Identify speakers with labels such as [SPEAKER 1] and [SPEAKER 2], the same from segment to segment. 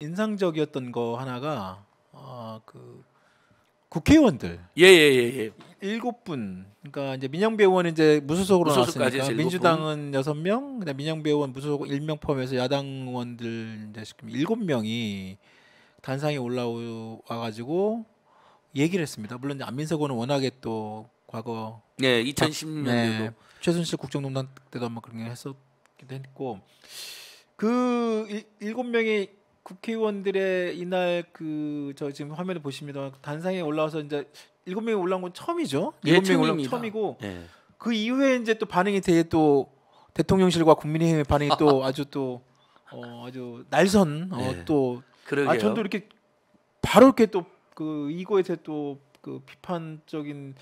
[SPEAKER 1] 인상적이었던 거 하나가 그 국회의원들
[SPEAKER 2] 예예예.
[SPEAKER 1] 7분. 그러니까 이제 민영배 의원은 이제 무소속으로
[SPEAKER 2] 무소속까지
[SPEAKER 1] 나왔으니까
[SPEAKER 2] 해서
[SPEAKER 1] 민주당은 6명, 그다음 민영배 의원 무소속 1명 포함해서 야당 의원들 이제 7명이 단상에 올라와 가지고 얘기를 했습니다. 물론 안민석 의원은 워낙에 또 과거
[SPEAKER 2] 네, 2010년에도
[SPEAKER 1] 최순실 국정농단 때도 아마 그런 게 했었기도 했고 그 7명의 국회의원들의 이날 그 저 지금 화면에 보십니다. 단상에 올라와서 이제 7명이 올라온 건 처음이죠.
[SPEAKER 2] 예,
[SPEAKER 1] 7명이 올라온 건
[SPEAKER 2] 처음입니다.
[SPEAKER 1] 처음이고
[SPEAKER 2] 예.
[SPEAKER 1] 그 이후에 이제 또 반응이 되게 또 대통령실과 국민의힘의 반응이 또 아주 또 아주 날선
[SPEAKER 2] 네.
[SPEAKER 1] 또
[SPEAKER 2] 그러게요.
[SPEAKER 1] 전도 이렇게 바로 이렇게 또 그 이거에 대해 또 그 비판적인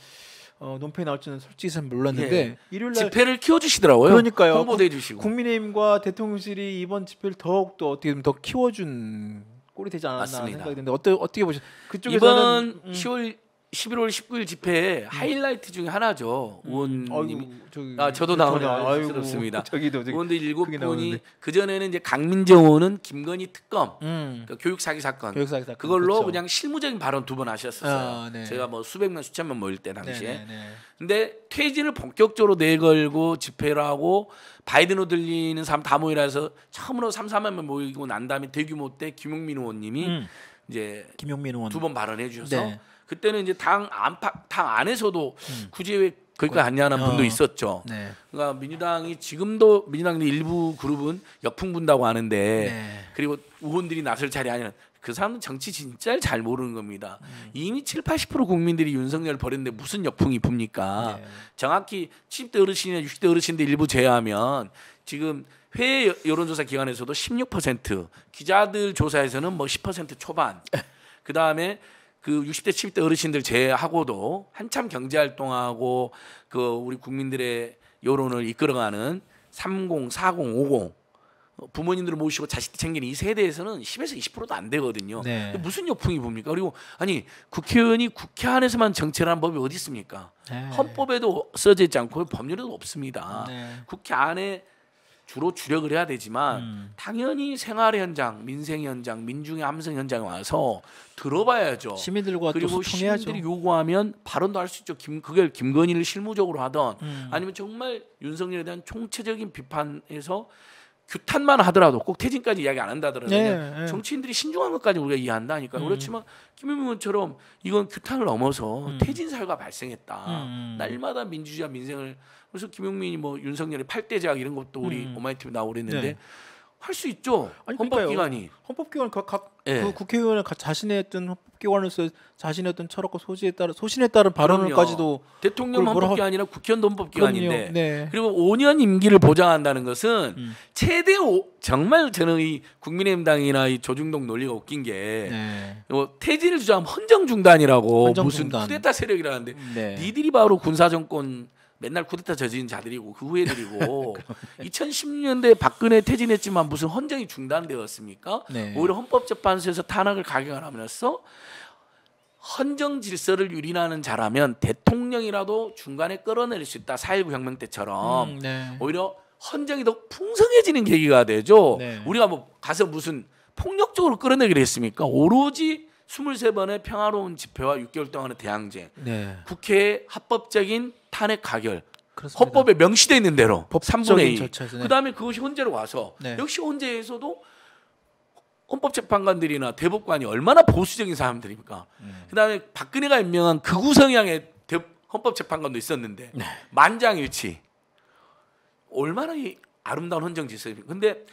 [SPEAKER 1] 논평이 나올 줄은 솔직히 잘 몰랐는데
[SPEAKER 2] 예.
[SPEAKER 1] 일요일 날
[SPEAKER 2] 집회를 키워주시더라고요.
[SPEAKER 1] 그러니까요.
[SPEAKER 2] 홍보도 해주시고.
[SPEAKER 1] 국민의힘과 대통령실이 이번 집회를 더욱 더 어떻게 더 키워준 꼴이 되지 않았나
[SPEAKER 2] 맞습니다.
[SPEAKER 1] 생각이 드는데 어떻게 보셨? 그쪽에서는
[SPEAKER 2] 이번 11월 19일 집회 하이라이트 중에 하나죠. 의원님이 저도 나오네. 쑥스럽습니다. 의원들 7분이 그 전에는 이제 강민정 의원은 김건희 특검, 그러니까 교육 사기 사건, 그걸로
[SPEAKER 1] 그렇죠.
[SPEAKER 2] 그냥 실무적인 발언 2번 하셨었어요.
[SPEAKER 1] 네.
[SPEAKER 2] 제가 뭐 수백 명, 수천 명 모일 때 당시에.
[SPEAKER 1] 네네네.
[SPEAKER 2] 근데 퇴진을 본격적으로 내걸고 집회를 하고 바이든으로 들리는 사람 다 모이라 해서 처음으로 3, 4만 명 모이고 난 다음에 대규모 때 김용민 의원님이 이제
[SPEAKER 1] 김용민 의원
[SPEAKER 2] 2번 발언해 주셔서
[SPEAKER 1] 네.
[SPEAKER 2] 그때는 이제 당 안에서도 굳이 왜 거기까지 갔냐는 분도 있었죠.
[SPEAKER 1] 네.
[SPEAKER 2] 그러니까 민주당이 지금도 민주당의 일부 그룹은 역풍 분다고 하는데
[SPEAKER 1] 네.
[SPEAKER 2] 그리고 의원들이 나설 자리 아니라 그 사람은 정치 진짜 잘 모르는 겁니다. 이미 7, 80% 국민들이 윤석열을 버렸는데 무슨 역풍이 붑니까?
[SPEAKER 1] 네.
[SPEAKER 2] 정확히 70대 어르신이나 60대 어르신들 일부 제외하면 지금 해외 여론조사 기관에서도 16%, 기자들 조사에서는 뭐 10% 초반. 그 다음에 그 60대 70대 어르신들 제외하고도 한참 경제 활동하고 그 우리 국민들의 여론을 이끌어가는 30, 40, 50 부모님들을 모시고 자식 챙기는 이 세대에서는 10에서 20%도 안 되거든요.
[SPEAKER 1] 네.
[SPEAKER 2] 근데 무슨 역풍이 봅니까? 그리고 아니 국회의원이 국회 안에서만 정치를 하는 법이 어디 있습니까?
[SPEAKER 1] 네.
[SPEAKER 2] 헌법에도 써져 있지 않고 법률에도 없습니다.
[SPEAKER 1] 네.
[SPEAKER 2] 국회 안에 주로 주력을 해야 되지만 당연히 생활 현장, 민생 현장, 민중의 함성 현장에 와서 들어봐야죠.
[SPEAKER 1] 시민들과
[SPEAKER 2] 그리고
[SPEAKER 1] 또 소통해야죠.
[SPEAKER 2] 시민들이 요구하면 발언도 할 수 있죠. 그걸 김건희를 실무적으로 하던 아니면 정말 윤석열에 대한 총체적인 비판에서 규탄만 하더라도 꼭 퇴진까지 이야기 안 한다더라도
[SPEAKER 1] 네.
[SPEAKER 2] 정치인들이 신중한 것까지 우리가 이해한다니까. 그렇지만 김용민 의원처럼 이건 규탄을 넘어서 퇴진 사유가 발생했다. 날마다 민주주의와 민생을 그래서 김용민이 뭐 윤석열의 8대 제약 이런 것도 우리 오마이TV 나오고 그랬는데
[SPEAKER 1] 네.
[SPEAKER 2] 할 수 있죠.
[SPEAKER 1] 아니,
[SPEAKER 2] 헌법기관이.
[SPEAKER 1] 헌법기관 각
[SPEAKER 2] 예.
[SPEAKER 1] 그 국회의원은 자신의 어떤 헌법기관으로서 자신의 어떤 철학과 소신에 따른 발언을까지도
[SPEAKER 2] 대통령
[SPEAKER 1] 그걸 뭐라
[SPEAKER 2] 헌법기 아니라 국회의원도 헌법기관인데
[SPEAKER 1] 그럼요. 네.
[SPEAKER 2] 그리고 5년 임기를 보장한다는 것은 최대 정말 저는 이 국민의힘당이나 이 조중동 논리가 웃긴 게
[SPEAKER 1] 네.
[SPEAKER 2] 퇴진을 주장하면 헌정 중단이라고
[SPEAKER 1] 헌정
[SPEAKER 2] 무슨
[SPEAKER 1] 중단.
[SPEAKER 2] 쿠데타 세력이라는데
[SPEAKER 1] 네.
[SPEAKER 2] 니들이 바로 군사 정권 맨날 쿠데타 저지른 자들이고 그 후예들이고 2010년대 박근혜 퇴진했지만 무슨 헌정이 중단되었습니까?
[SPEAKER 1] 네.
[SPEAKER 2] 오히려 헌법재판소에서 탄핵을 가경하면서 헌정 질서를 유린하는 자라면 대통령이라도 중간에 끌어내릴 수 있다. 4.19 혁명 때처럼
[SPEAKER 1] 네.
[SPEAKER 2] 오히려 헌정이 더 풍성해지는 계기가 되죠.
[SPEAKER 1] 네.
[SPEAKER 2] 우리가 뭐 가서 무슨 폭력적으로 끌어내기를 했습니까? 오로지 23번의 평화로운 집회와 6개월 동안의 대항쟁,
[SPEAKER 1] 네.
[SPEAKER 2] 국회의 합법적인 탄핵 가결,
[SPEAKER 1] 그렇습니다.
[SPEAKER 2] 헌법에 명시되어 있는 대로
[SPEAKER 1] 법적인
[SPEAKER 2] 3분의 2.
[SPEAKER 1] 절차에서, 네.
[SPEAKER 2] 그다음에 그것이 헌재로 와서
[SPEAKER 1] 네.
[SPEAKER 2] 역시 헌재에서도 헌법재판관들이나 대법관이 얼마나 보수적인 사람들입니까? 그다음에 박근혜가 임명한 극우 성향의 헌법재판관도 있었는데
[SPEAKER 1] 네.
[SPEAKER 2] 만장일치. 얼마나 이 아름다운 헌정 질서입니까? 근데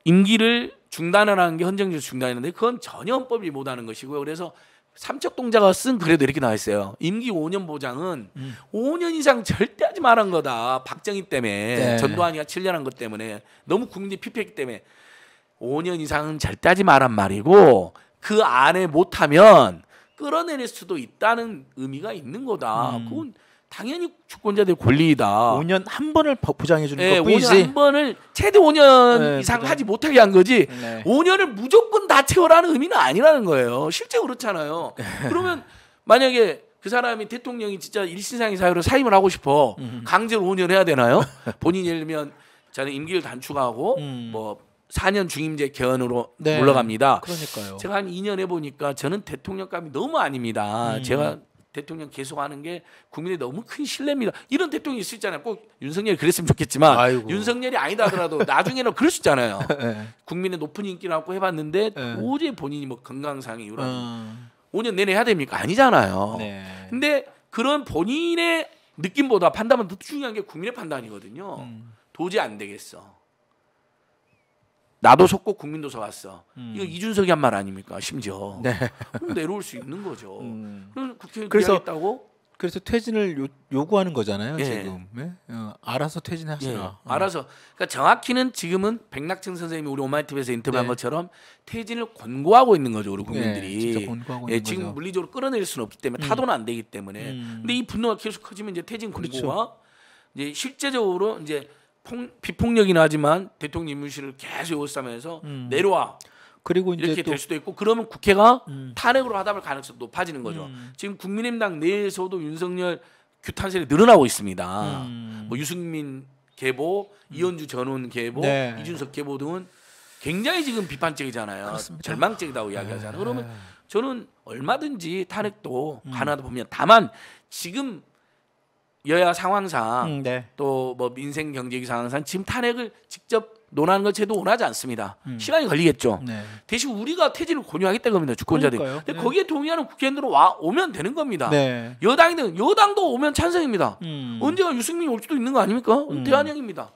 [SPEAKER 2] 임기를 중단하라는 게 헌정 질서 중단이는데 그건 전혀 헌법이 못하는 것이고요. 그래서 삼척동자가 쓴 글에도 이렇게 나와 있어요. 임기 5년 보장은 5년 이상 절대 하지 말한 거다. 박정희 때문에
[SPEAKER 1] 네.
[SPEAKER 2] 전두환이가 7년 한 것 때문에 너무 국민이 피폐했기 때문에 5년 이상은 절대 하지 말란 말이고 그 안에 못하면 끌어내릴 수도 있다는 의미가 있는 거다. 그건 당연히 주권자들의 권리이다.
[SPEAKER 1] 5년 한 번을 보장해 주는
[SPEAKER 2] 네,
[SPEAKER 1] 것뿐이지.
[SPEAKER 2] 5년 한 번을 최대 5년
[SPEAKER 1] 네,
[SPEAKER 2] 이상
[SPEAKER 1] 보장.
[SPEAKER 2] 하지 못하게 한 거지.
[SPEAKER 1] 네.
[SPEAKER 2] 5년을 무조건 다 채워라는 의미는 아니라는 거예요. 실제 그렇잖아요. 그러면 만약에 그 사람이 대통령이 진짜 일신상의 사유로 사임을 하고 싶어 강제로 5년 해야 되나요? 본인이 예를 들면 저는 임기를 단축하고 뭐 4년 중임제 개헌으로
[SPEAKER 1] 네.
[SPEAKER 2] 물러갑니다.
[SPEAKER 1] 그러니까요.
[SPEAKER 2] 제가 한 2년 해보니까 저는 대통령감이 너무 아닙니다. 제가 대통령 계속하는 게 국민의 너무 큰 신뢰입니다. 이런 대통령이 있을 있잖아요. 꼭 윤석열이 그랬으면 좋겠지만
[SPEAKER 1] 아이고.
[SPEAKER 2] 윤석열이 아니다 하더라도 나중에는 그럴 수 있잖아요.
[SPEAKER 1] 네.
[SPEAKER 2] 국민의 높은 인기를 갖고 해봤는데
[SPEAKER 1] 네.
[SPEAKER 2] 도저히 본인이 뭐 건강상의 이유라 5년 내내 해야 됩니까? 아니잖아요.
[SPEAKER 1] 네.
[SPEAKER 2] 근데 그런 본인의 느낌보다 판단은 더 중요한 게 국민의 판단이거든요. 도저히 안 되겠어. 나도 속고 국민도 속았어. 이거 이준석이 한 말 아닙니까? 심지어.
[SPEAKER 1] 네.
[SPEAKER 2] 그럼 내려올 수 있는 거죠. 그럼 국회의원
[SPEAKER 1] 그래서
[SPEAKER 2] 하겠다고?
[SPEAKER 1] 그래서 퇴진을 요구하는 거잖아요.
[SPEAKER 2] 예.
[SPEAKER 1] 지금. 네? 알아서 퇴진하시라.
[SPEAKER 2] 알아서. 그러니까 정확히는 지금은 백낙천 선생님이 우리 오마이TV에서 인터뷰한
[SPEAKER 1] 네.
[SPEAKER 2] 것처럼 퇴진을 권고하고 있는 거죠. 우리 국민들이.
[SPEAKER 1] 진짜 권고하고 있는
[SPEAKER 2] 지금
[SPEAKER 1] 거죠.
[SPEAKER 2] 물리적으로 끌어낼 수는 없기 때문에 타도는 안 되기 때문에. 근데 이 분노가 계속 커지면 이제 퇴진
[SPEAKER 1] 그렇죠.
[SPEAKER 2] 권고가 이제 실제적으로 이제 비폭력이긴 하지만 대통령 임무실을 계속 요구하면서 내려와
[SPEAKER 1] 그리고 이제
[SPEAKER 2] 이렇게
[SPEAKER 1] 또
[SPEAKER 2] 될 수도 있고 그러면 국회가 탄핵으로 하다 볼 가능성이 높아지는 거죠. 지금 국민의힘당 내에서도 윤석열 규탄설이 늘어나고 있습니다. 뭐 유승민 계보, 이현주 전원 계보,
[SPEAKER 1] 네.
[SPEAKER 2] 이준석 계보 등은 굉장히 지금 비판적이잖아요.
[SPEAKER 1] 그렇습니다.
[SPEAKER 2] 절망적이다고 이야기하잖아요. 그러면 저는 얼마든지 탄핵도 가능하다 보면 다만 지금 여야 상황상
[SPEAKER 1] 네.
[SPEAKER 2] 또 뭐 민생 경제기 상황상 지금 탄핵을 직접 논하는 것 제도 원하지 않습니다. 시간이 걸리겠죠.
[SPEAKER 1] 네.
[SPEAKER 2] 대신 우리가 퇴진을 권유하겠다는 겁니다. 주권자들이.
[SPEAKER 1] 그러니까요.
[SPEAKER 2] 근데
[SPEAKER 1] 네.
[SPEAKER 2] 거기에 동의하는 국회의원들은 오면 되는 겁니다.
[SPEAKER 1] 네.
[SPEAKER 2] 여당이든 여당도 오면 찬성입니다.
[SPEAKER 1] 음.
[SPEAKER 2] 언제가 유승민이 올 수도 있는 거 아닙니까? 대한형입니다.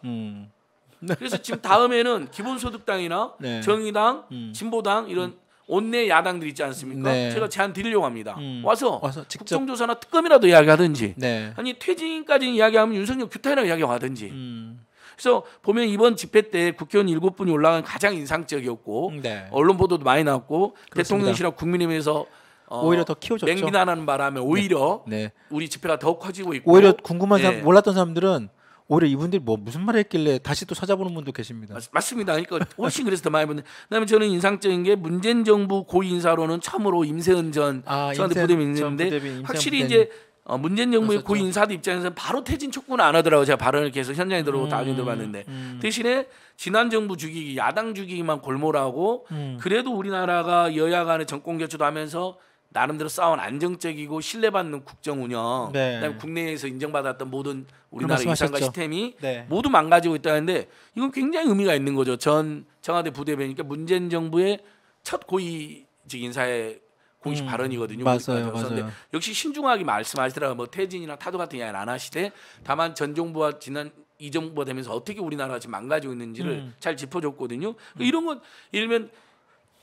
[SPEAKER 2] 그래서 지금 다음에는 기본소득당이나
[SPEAKER 1] 네.
[SPEAKER 2] 정의당, 진보당 이런 원내 야당들 있지 않습니까?
[SPEAKER 1] 네.
[SPEAKER 2] 제가 제안 드리려고 합니다. 와서
[SPEAKER 1] 직접
[SPEAKER 2] 국정조사나 특검이라도 이야기하든지
[SPEAKER 1] 네.
[SPEAKER 2] 아니 퇴진까지 이야기하면 윤석열 규탄이라고 이야기하든지 그래서 보면 이번 집회 때 국회의원 7분이 올라간 가장 인상적이었고
[SPEAKER 1] 네.
[SPEAKER 2] 언론 보도도 많이 나왔고
[SPEAKER 1] 그렇습니다.
[SPEAKER 2] 대통령실하고 국민의힘에서
[SPEAKER 1] 오히려 더 키워졌죠.
[SPEAKER 2] 맹비난하는 바람에 오히려
[SPEAKER 1] 네.
[SPEAKER 2] 우리 집회가 더 커지고 있고
[SPEAKER 1] 오히려 궁금한 사람
[SPEAKER 2] 예.
[SPEAKER 1] 몰랐던 사람들은 오히려 이분들이 뭐 무슨 말을 했길래 다시 또 찾아보는 분도 계십니다.
[SPEAKER 2] 맞습니다. 그러니까 훨씬 그래서 더 많이 보는데 그다음에 저는 인상적인 게 문재인 정부 고위 인사로는 처음으로 임세은 전 청와대 부대변인 있는데 확실히 이제 문재인 정부의
[SPEAKER 1] 그렇죠.
[SPEAKER 2] 고위 인사들 입장에서는 바로 퇴진 촉구는 안 하더라고요. 제가 발언을 계속 현장에 들어오고 나중에 들어봤는데 대신에 지난 정부 주기기 야당 주기기만 골몰하고 그래도 우리나라가 여야 간의 정권 교체도 하면서 나름대로 쌓아온 안정적이고 신뢰받는 국정 운영,
[SPEAKER 1] 네.
[SPEAKER 2] 그다음에 국내에서 인정받았던 모든 우리나라
[SPEAKER 1] 말씀하셨죠.
[SPEAKER 2] 이상과 시스템이
[SPEAKER 1] 네.
[SPEAKER 2] 모두 망가지고 있다는데 이건 굉장히 의미가 있는 거죠. 전 청와대 부대변이니까 문재인 정부의 첫 고위직 인사의 공식 발언이거든요.
[SPEAKER 1] 맞아요,
[SPEAKER 2] 그래서
[SPEAKER 1] 맞아요.
[SPEAKER 2] 근데 역시 신중하게 말씀하시더라고요. 뭐 퇴진이나 타도 같은 이야기는 안 하시되 다만 전 정부와 지난 이 정부가 되면서 어떻게 우리나라가 지금 망가지고 있는지를 잘 짚어줬거든요. 이런 건 예를 들면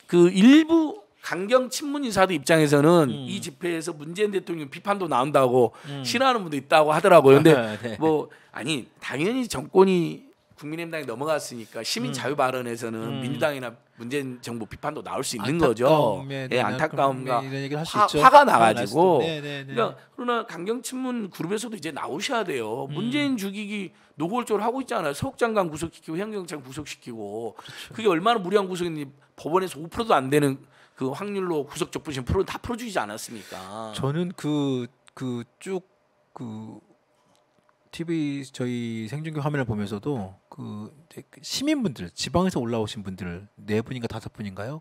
[SPEAKER 2] 그 일부 강경 친문 인사들 입장에서는 이 집회에서 문재인 대통령 비판도 나온다고 싫어하는 분도 있다고 하더라고요. 근데
[SPEAKER 1] 네.
[SPEAKER 2] 뭐 아니 당연히 정권이 국민의힘당에 넘어갔으니까 시민 자유 발언에서는 민주당이나 문재인 정부 비판도 나올 수 있는 거죠. 예, 안타까움과
[SPEAKER 1] 이런 얘기를 할수 있죠.
[SPEAKER 2] 화가 나가지고.
[SPEAKER 1] 네.
[SPEAKER 2] 그러니까 그러나 강경 친문 그룹에서도 이제 나오셔야 돼요. 문재인 죽이기 노골적으로 하고 있잖아요. 서욱 장관 구속시키고 현경장 구속시키고 그게 얼마나 무리한 구속인지 법원에서 5%도 안 되는 그 확률로 구속 적부심 다 풀어주지 않았습니까?
[SPEAKER 1] 저는 그 쭉 그 TV 저희 생중계 화면을 보면서도 이제 시민분들 지방에서 올라오신 분들 4분인가 5분인가요?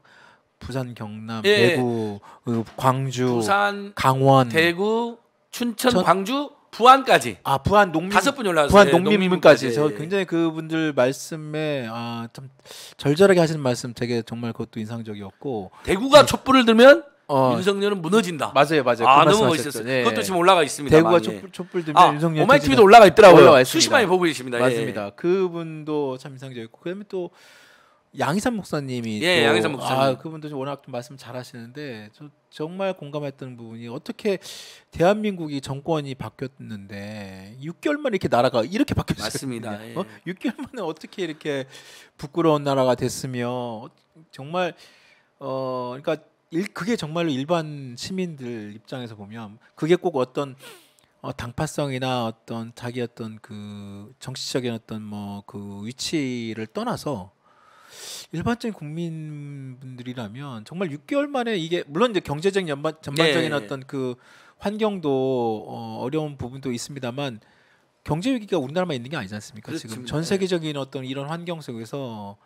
[SPEAKER 1] 부산, 경남,
[SPEAKER 2] 예.
[SPEAKER 1] 대구, 광주,
[SPEAKER 2] 부산,
[SPEAKER 1] 강원,
[SPEAKER 2] 대구, 춘천, 광주, 부안까지
[SPEAKER 1] 부안 농민
[SPEAKER 2] 5분 올라왔어요.
[SPEAKER 1] 부안
[SPEAKER 2] 예,
[SPEAKER 1] 농민분까지 저
[SPEAKER 2] 예.
[SPEAKER 1] 굉장히 그분들 말씀에 참 절절하게 하시는 말씀 되게 정말 그것도 인상적이었고
[SPEAKER 2] 대구가 촛불을 들면 윤석열은 무너진다.
[SPEAKER 1] 맞아요.
[SPEAKER 2] 아
[SPEAKER 1] 그
[SPEAKER 2] 너무
[SPEAKER 1] 말씀하셨죠.
[SPEAKER 2] 멋있었어요.
[SPEAKER 1] 예.
[SPEAKER 2] 그것도 지금 올라가 있습니다.
[SPEAKER 1] 대구가
[SPEAKER 2] 많이.
[SPEAKER 1] 촛불 들면 윤석열
[SPEAKER 2] 오마이TV도 올라가 있더라고요.
[SPEAKER 1] 올라와 있습니다.
[SPEAKER 2] 수시만에 보고 계십니다.
[SPEAKER 1] 맞습니다.
[SPEAKER 2] 예.
[SPEAKER 1] 그분도 참 인상적이었고 그다음에 또 양희삼 목사님이
[SPEAKER 2] 예,
[SPEAKER 1] 또,
[SPEAKER 2] 양희삼 목사님.
[SPEAKER 1] 그분도 워낙 좀 말씀 잘하시는데 저 정말 공감했던 부분이 어떻게 대한민국이 정권이 바뀌었는데 6개월 만에 이렇게 나라가 이렇게 바뀌었어요.
[SPEAKER 2] 맞습니다. 예.
[SPEAKER 1] 6개월 만에 어떻게 이렇게 부끄러운 나라가 됐으며 정말 그러니까 그게 정말로 일반 시민들 입장에서 보면 그게 꼭 어떤 당파성이나 어떤 자기 어떤 그 정치적인 어떤 뭐 그 위치를 떠나서 일반적인 국민분들이라면 정말 6개월 만에 이게 물론 이제 경제적 전반적인
[SPEAKER 2] 예.
[SPEAKER 1] 어떤 그 환경도 어려운 부분도 있습니다만 경제 위기가 우리나라만 있는 게 아니지 않습니까? 지금
[SPEAKER 2] 그렇습니다.
[SPEAKER 1] 전 세계적인 어떤 이런 환경 속에서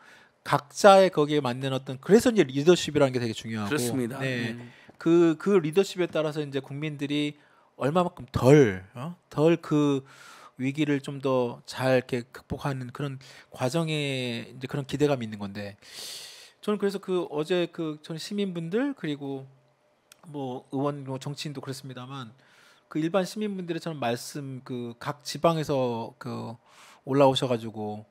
[SPEAKER 1] 각자의 거기에 맞는 어떤 그래서 이제 리더십이라는 게 되게 중요하고
[SPEAKER 2] 그렇습니다.
[SPEAKER 1] 네. 그 리더십에 따라서 이제 국민들이 얼마만큼 덜 그 위기를 좀 더 잘 이렇게 극복하는 그런 과정에 이제 그런 기대감이 있는 건데 저는 그래서 그 어제 그 전 시민분들 그리고 뭐 의원 뭐 정치인도 그렇습니다만 그 일반 시민분들의 저는 말씀 그 각 지방에서 그 올라오셔가지고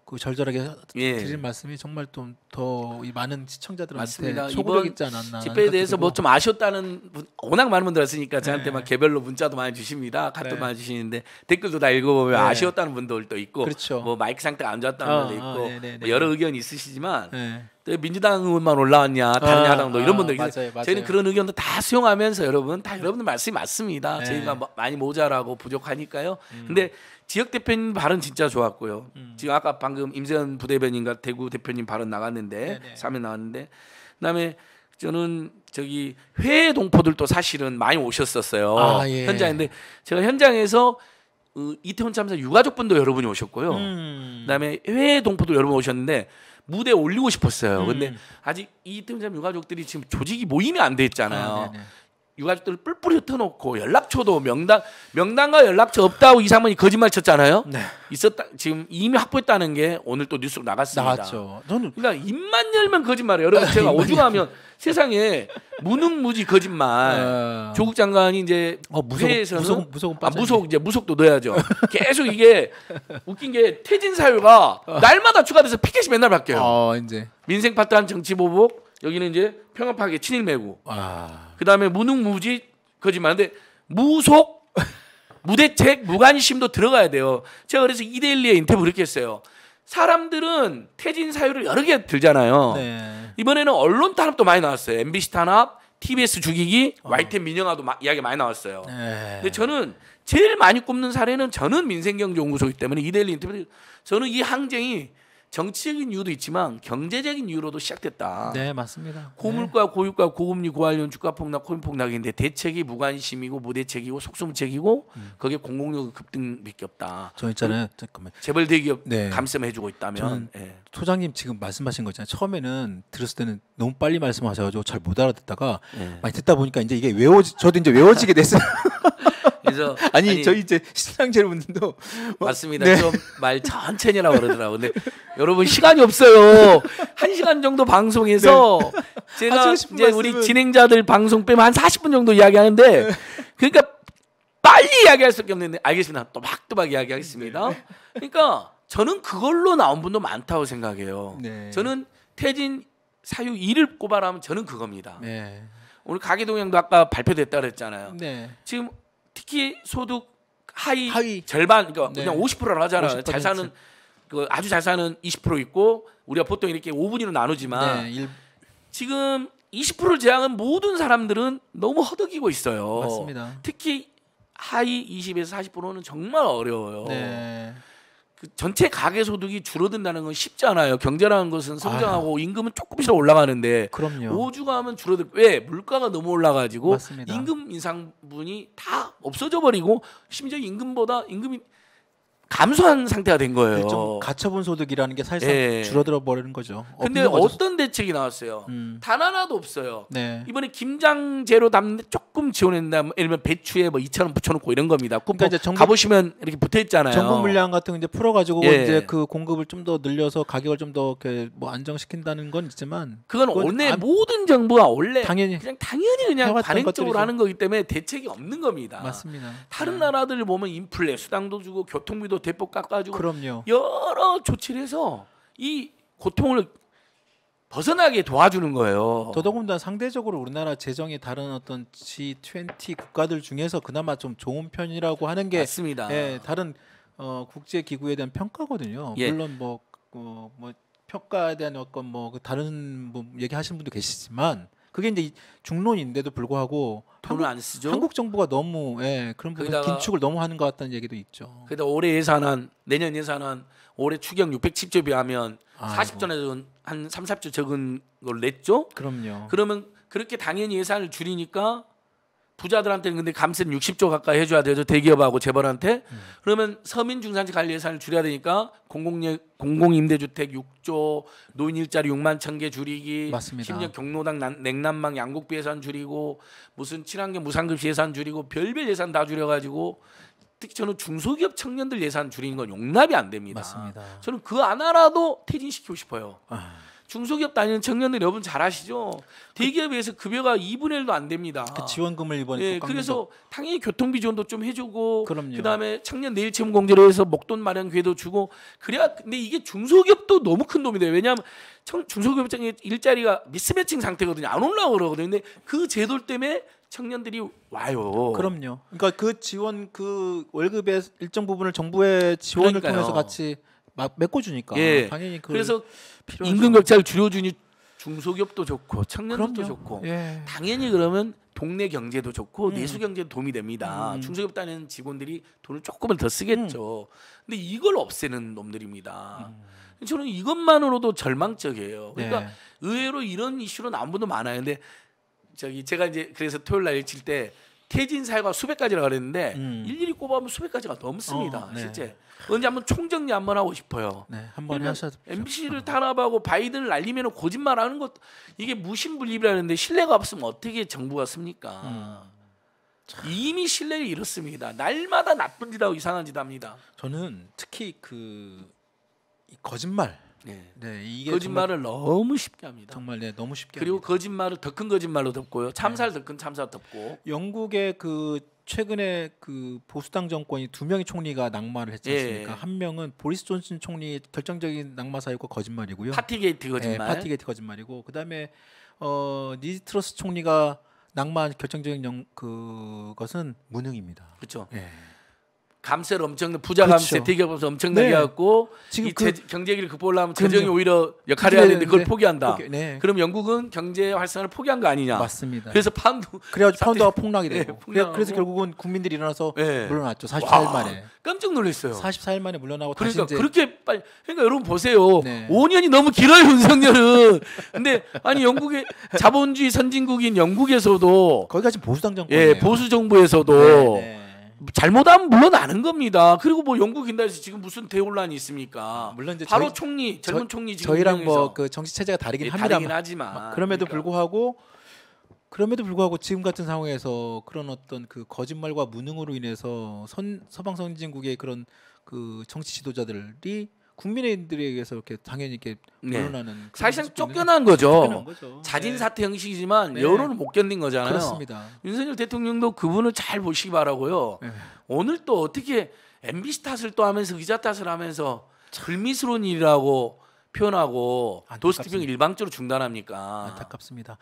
[SPEAKER 1] 그 절절하게
[SPEAKER 2] 예.
[SPEAKER 1] 드릴 말씀이 정말 좀 더 이 많은 시청자들한테
[SPEAKER 2] 맞습니다.
[SPEAKER 1] 소구력
[SPEAKER 2] 이번
[SPEAKER 1] 있지 않았나
[SPEAKER 2] 집회에 대해서 뭐 좀 아쉬웠다는 분 워낙 많은 분들 왔으니까 저한테
[SPEAKER 1] 네.
[SPEAKER 2] 막 개별로 문자도 많이 주십니다. 카톡
[SPEAKER 1] 네.
[SPEAKER 2] 많이 주시는데 댓글도 다 읽어보면
[SPEAKER 1] 네.
[SPEAKER 2] 아쉬웠다는 분들도 있고
[SPEAKER 1] 그렇죠.
[SPEAKER 2] 뭐 마이크 상태가 안 좋았다는 분도 있고
[SPEAKER 1] 네네네.
[SPEAKER 2] 뭐 여러 의견이 있으시지만
[SPEAKER 1] 네.
[SPEAKER 2] 또 민주당 의원만 올라왔냐 다른 야당도 이런 분들
[SPEAKER 1] 맞아요, 맞아요.
[SPEAKER 2] 저희는 그런 의견도 다 수용하면서 여러분 다 여러분들 말씀이 맞습니다.
[SPEAKER 1] 네.
[SPEAKER 2] 저희가 많이 모자라고 부족하니까요. 근데 지역 대표님 발언 진짜 좋았고요. 지금 아까 방금 임세현 부대변인과 대구 대표님 발언 나갔는데
[SPEAKER 1] 네네.
[SPEAKER 2] 사면 나왔는데 그다음에 저는 저기 회의 동포들도 사실은 많이 오셨었어요.
[SPEAKER 1] 아, 예.
[SPEAKER 2] 현장인데 제가 현장에서 이태원 참사 유가족분도 여러분이 오셨고요. 그다음에 회의 동포도 여러분 오셨는데 무대에 올리고 싶었어요. 근데 아직 이태원 참사 유가족들이 지금 조직이 모임이 안 돼 있잖아요.
[SPEAKER 1] 네네.
[SPEAKER 2] 유가족들을 뿔뿔이 흩어놓고 연락처도 명단과 연락처 없다고 이상만이 거짓말 쳤잖아요.
[SPEAKER 1] 네.
[SPEAKER 2] 있었다 지금 이미 확보했다는 게 오늘 또 뉴스로 나갔습니다.
[SPEAKER 1] 나왔죠. 저는
[SPEAKER 2] 그러니까 입만 열면 거짓말이에요. 여러분 제가 오죽하면 세상에 무능무지 거짓말. 조국 장관이 이제 회에서는 무속 이제 무속도 넣어야죠. 계속 이게 웃긴 게 퇴진 사유가 날마다 추가돼서 피켓이 맨날 바뀌어요.
[SPEAKER 1] 이제
[SPEAKER 2] 민생 파트한 정치 보복 여기는 이제 평화파괴 친일 매국. 그다음에 무능무지 거짓말. 근데 무속 무대책 무관심도 들어가야 돼요. 제가 그래서 이데일리에 인터뷰 그렇게 했어요. 사람들은 퇴진 사유를 여러 개 들잖아요.
[SPEAKER 1] 네.
[SPEAKER 2] 이번에는 언론 탄압도 많이 나왔어요. MBC 탄압, TBS 죽이기, YTN 민영화도 이야기 많이 나왔어요.
[SPEAKER 1] 네.
[SPEAKER 2] 근데 저는 제일 많이 꼽는 사례는 저는 민생경제연구소이기 때문에 이데일리 인터뷰 저는 이 항쟁이 정치적인 이유도 있지만 경제적인 이유로도 시작됐다.
[SPEAKER 1] 네, 맞습니다.
[SPEAKER 2] 고물가, 고유가, 고금리, 고관련, 주가 폭락, 코인 폭락인데 대책이 무관심이고 무대책이고 속수무책이고 거기에 공공력 급등밖에 없다.
[SPEAKER 1] 저 있잖아요. 잠깐만.
[SPEAKER 2] 재벌 대기업
[SPEAKER 1] 네.
[SPEAKER 2] 감점해주고 있다면.
[SPEAKER 1] 저는 소장님 지금 말씀하신 거 있잖아요. 처음에는 들었을 때는 너무 빨리 말씀하셔가지고 잘 못 알아듣다가 많이 듣다 보니까 이제 이게 저도 이제 외워지게 됐어요.
[SPEAKER 2] 그래서
[SPEAKER 1] 아니 저희 이제 시청자분들도
[SPEAKER 2] 맞습니다.
[SPEAKER 1] 네.
[SPEAKER 2] 좀 말 천천히라고 그러더라고요. 근데 여러분 시간이 없어요. 1시간 정도 방송해서 제가
[SPEAKER 1] 하시고 싶은
[SPEAKER 2] 이제 우리
[SPEAKER 1] 말씀은-
[SPEAKER 2] 진행자들 방송 빼면 한 40분 정도 이야기하는데 그러니까 빨리 이야기할 수밖에 없는데 알겠습니다. 또박또박 이야기하겠습니다. 그러니까 저는 그걸로 나온 분도 많다고 생각해요.
[SPEAKER 1] 네.
[SPEAKER 2] 저는 퇴진 사유 2를 꼽아라면 저는 그겁니다.
[SPEAKER 1] 네.
[SPEAKER 2] 오늘 가계동향도 아까 발표됐다 그랬잖아요.
[SPEAKER 1] 네.
[SPEAKER 2] 지금 특히 소득 하위
[SPEAKER 1] 네.
[SPEAKER 2] 절반 그러니까 그냥 50%라 하잖아요.
[SPEAKER 1] 50%.
[SPEAKER 2] 잘 사는 그 아주 잘 사는 20% 있고 우리가 보통 이렇게 5분위로 나누지만
[SPEAKER 1] 네.
[SPEAKER 2] 지금 20%를 제한한 모든 사람들은 너무 허덕이고 있어요.
[SPEAKER 1] 맞습니다.
[SPEAKER 2] 특히 하위 20에서 40%는 정말 어려워요.
[SPEAKER 1] 네.
[SPEAKER 2] 그 전체 가계 소득이 줄어든다는 건 쉽지 않아요. 경제라는 것은 성장하고 임금은 조금씩 올라가는데
[SPEAKER 1] 그럼요.
[SPEAKER 2] 오죽하면 줄어들 왜 물가가 너무 올라가지고
[SPEAKER 1] 맞습니다.
[SPEAKER 2] 임금 인상분이 다 없어져 버리고 심지어 임금이 감소한 상태가 된 거예요.
[SPEAKER 1] 좀 가처분 소득이라는 게 사실상
[SPEAKER 2] 예.
[SPEAKER 1] 줄어들어 버리는 거죠.
[SPEAKER 2] 근데
[SPEAKER 1] 없는 거죠.
[SPEAKER 2] 어떤 대책이 나왔어요? 단 하나도 없어요.
[SPEAKER 1] 네.
[SPEAKER 2] 이번에 김장제로 담는 조금 지원했나 예를 들면 배추에 뭐 2,000원 붙여놓고 이런 겁니다. 쿠폰
[SPEAKER 1] 그러니까 이제 정부-
[SPEAKER 2] 가보시면 이렇게 붙어있잖아요.
[SPEAKER 1] 정부 물량 같은 거 이제 풀어가지고
[SPEAKER 2] 예.
[SPEAKER 1] 이제 그 공급을 좀 더 늘려서 가격을 좀 더 이렇게 뭐 안정시킨다는 건 있지만
[SPEAKER 2] 그건
[SPEAKER 1] 그건
[SPEAKER 2] 원래 모든 정부가 원래
[SPEAKER 1] 당연히
[SPEAKER 2] 당연히 그냥
[SPEAKER 1] 해왔던
[SPEAKER 2] 관행적으로
[SPEAKER 1] 것들이죠.
[SPEAKER 2] 하는 거기 때문에 대책이 없는 겁니다.
[SPEAKER 1] 맞습니다.
[SPEAKER 2] 다른
[SPEAKER 1] 네.
[SPEAKER 2] 나라들 보면 인플레 수당도 주고 교통비도 대폭 깎아주고
[SPEAKER 1] 그럼요.
[SPEAKER 2] 여러 조치를 해서 이 고통을 벗어나게 도와주는 거예요.
[SPEAKER 1] 더더군다나 상대적으로 우리나라 재정이 다른 어떤 G20 국가들 중에서 그나마 좀 좋은 편이라고 하는 게
[SPEAKER 2] 맞습니다.
[SPEAKER 1] 예, 다른 국제 기구에 대한 평가거든요.
[SPEAKER 2] 예.
[SPEAKER 1] 물론 뭐 평가에 대한 어떤 그 다른 뭐 얘기하시는 분도 계시지만 그게 이제 중론인데도 불구하고
[SPEAKER 2] 돈을 안 쓰죠.
[SPEAKER 1] 한국 정부가 너무 그런 부분
[SPEAKER 2] 거기다가-
[SPEAKER 1] 긴축을 너무 하는 것 같다는 얘기도 있죠.
[SPEAKER 2] 그래서 올해 예산안 내년 예산안 올해 추경 610조 비하면
[SPEAKER 1] 아이고.
[SPEAKER 2] 40조에서 한 3, 4조 적은 걸 냈죠.
[SPEAKER 1] 그럼요.
[SPEAKER 2] 그러면 그렇게 당연히 예산을 줄이니까 부자들한테는 근데 감세는 60조 가까이 해줘야 되죠. 대기업하고 재벌한테. 그러면 서민 중산층 관리 예산을 줄여야 되니까 공공임대주택 6조, 노인 일자리 6만 1,000개 줄이기,
[SPEAKER 1] 맞습니다.
[SPEAKER 2] 심지어 경로당 냉난방 양국비 예산 줄이고 무슨 친환경 무상급식 예산 줄이고 별별 예산 다 줄여가지고 특히 저는 중소기업 청년들 예산 줄이는 건 용납이 안 됩니다.
[SPEAKER 1] 맞습니다.
[SPEAKER 2] 저는 그 하나라도 퇴진시키고 싶어요.
[SPEAKER 1] 아,
[SPEAKER 2] 중소기업 다니는 청년들 여러분 잘 아시죠? 대기업에 비해서 급여가 2분의 1도 안 됩니다.
[SPEAKER 1] 그 지원금을 이번에
[SPEAKER 2] 예,
[SPEAKER 1] 또 깎는
[SPEAKER 2] 그래서 당연히 교통비 지원도 좀 해주고,
[SPEAKER 1] 그럼요.
[SPEAKER 2] 그다음에 청년 내일 채무 공제로 해서 목돈 마련 기회도 주고 그래야. 근데 이게 중소기업도 너무 큰 도움이 돼요. 왜냐하면 중소기업 일자리가 미스매칭 상태거든요. 안 올라오고 그러거든요. 근데 그 제도 때문에 청년들이 와요.
[SPEAKER 1] 그럼요. 그러니까 그 지원 그 월급의 일정 부분을 정부의 지원을
[SPEAKER 2] 그러니까요.
[SPEAKER 1] 통해서 같이 막 메꿔주니까
[SPEAKER 2] 예.
[SPEAKER 1] 당연히
[SPEAKER 2] 그래서
[SPEAKER 1] 필요하죠.
[SPEAKER 2] 임금 격차를 줄여주니 중소기업도 좋고 청년도
[SPEAKER 1] 그럼요.
[SPEAKER 2] 좋고
[SPEAKER 1] 예.
[SPEAKER 2] 당연히 그러면 동네 경제도 좋고 내수 경제도 도움이 됩니다.
[SPEAKER 1] 음.
[SPEAKER 2] 중소기업 다니는 직원들이 돈을 조금은 더 쓰겠죠. 근데 이걸 없애는 놈들입니다. 저는 이것만으로도 절망적이에요. 그러니까
[SPEAKER 1] 네.
[SPEAKER 2] 의외로 이런 이슈로 나온 분도 많아요. 근데 제가 이제 그래서 토요일 날 일칠 때 퇴진 사유가 수백 가지라고 그랬는데 일일이 꼽아보면 수백 가지가 넘습니다.
[SPEAKER 1] 네.
[SPEAKER 2] 실제 언제 한번 총정리 한번 하고 싶어요.
[SPEAKER 1] 네, 한번 하셔도
[SPEAKER 2] MBC를 탄압하고 바이든을 날리면 거짓말하는 것 이게 무신불립이라는데 신뢰가 없으면 어떻게 정부가 씁니까? 이미 신뢰를 잃었습니다. 날마다 나쁜 짓하고 이상한 짓 합니다.
[SPEAKER 1] 저는 특히 이 거짓말.
[SPEAKER 2] 네.
[SPEAKER 1] 네, 이게
[SPEAKER 2] 거짓말을 너무 쉽게 합니다.
[SPEAKER 1] 정말 네, 너무 쉽게.
[SPEAKER 2] 그리고
[SPEAKER 1] 합니다.
[SPEAKER 2] 거짓말을 더 큰 거짓말로 덮고요. 참사를 더 큰 참사로 덮고.
[SPEAKER 1] 영국의 그 최근에 그 보수당 정권이 2명의 총리가 낙마를 했지 않습니까?
[SPEAKER 2] 예.
[SPEAKER 1] 한 명은 보리스 존슨 총리의 결정적인 낙마 사유가 거짓말이고요.
[SPEAKER 2] 파티게이트 거짓말.
[SPEAKER 1] 네, 파티게이트 거짓말이고 그다음에 리즈 트러스 총리가 낙마한 결정적인 그것은 무능입니다.
[SPEAKER 2] 그렇죠.
[SPEAKER 1] 예.
[SPEAKER 2] 감세를 엄청나게 부자
[SPEAKER 1] 그렇죠.
[SPEAKER 2] 감세 대기업에서 엄청나게
[SPEAKER 1] 네.
[SPEAKER 2] 갖고
[SPEAKER 1] 지금
[SPEAKER 2] 이
[SPEAKER 1] 그
[SPEAKER 2] 경제기를 극복하려면
[SPEAKER 1] 그럼요.
[SPEAKER 2] 재정이 오히려 역할을 해야 되는데 그걸
[SPEAKER 1] 되는데
[SPEAKER 2] 포기한다.
[SPEAKER 1] 네.
[SPEAKER 2] 그럼 영국은 경제 활성화를 포기한 거 아니냐.
[SPEAKER 1] 맞습니다.
[SPEAKER 2] 그래서 파운드
[SPEAKER 1] 그래가지고 파운드가 폭락이
[SPEAKER 2] 네,
[SPEAKER 1] 되고
[SPEAKER 2] 폭락하고.
[SPEAKER 1] 그래서 결국은 국민들이 일어나서
[SPEAKER 2] 네.
[SPEAKER 1] 물러났죠. 44일
[SPEAKER 2] 와,
[SPEAKER 1] 만에.
[SPEAKER 2] 깜짝 놀랐어요.
[SPEAKER 1] 44일 만에 물러나고
[SPEAKER 2] 그러니까
[SPEAKER 1] 다시 이제
[SPEAKER 2] 그렇게 빨리 그러니까 여러분 보세요.
[SPEAKER 1] 네.
[SPEAKER 2] 5년이 너무 길어요, 윤석열은. 근데 아니 영국의 자본주의 선진국인 영국에서도
[SPEAKER 1] 거기가 지금 보수당 정권이에요.
[SPEAKER 2] 예, 보수 정부에서도
[SPEAKER 1] 네, 네.
[SPEAKER 2] 잘못하면 물러나는 겁니다. 그리고 뭐 영국인다해서 지금 무슨 대혼란이 있습니까?
[SPEAKER 1] 물론 이제
[SPEAKER 2] 바로
[SPEAKER 1] 저희-
[SPEAKER 2] 총리 젊은 총리 지금
[SPEAKER 1] 저희랑
[SPEAKER 2] 운영해서.
[SPEAKER 1] 뭐 그 정치 체제가 다르긴
[SPEAKER 2] 예,
[SPEAKER 1] 합니다만
[SPEAKER 2] 다르긴 하지만
[SPEAKER 1] 그럼에도
[SPEAKER 2] 그러니까.
[SPEAKER 1] 불구하고 지금 같은 상황에서 그런 어떤 그 거짓말과 무능으로 인해서 서방 선진국의 그런 그 정치 지도자들이 국민들에게서 이렇게 당연히 이렇게
[SPEAKER 2] 네.
[SPEAKER 1] 물러나는 그런
[SPEAKER 2] 사실상
[SPEAKER 1] 모습도 있는
[SPEAKER 2] 쫓겨난 거죠.
[SPEAKER 1] 쫓겨난 거죠.
[SPEAKER 2] 자진
[SPEAKER 1] 네.
[SPEAKER 2] 사퇴 형식이지만
[SPEAKER 1] 네.
[SPEAKER 2] 여론을 못 견딘 거잖아요.
[SPEAKER 1] 그렇습니다.
[SPEAKER 2] 윤석열 대통령도 그분을 잘 보시기 바라고요.
[SPEAKER 1] 네.
[SPEAKER 2] 오늘 또 어떻게 MBC 탓을 또 하면서 기자 탓을 하면서 불미스러운 일이라고 표현하고
[SPEAKER 1] 안타깝습니다.
[SPEAKER 2] 도스티핑 일방적으로 중단합니까?
[SPEAKER 1] 안타깝습니다.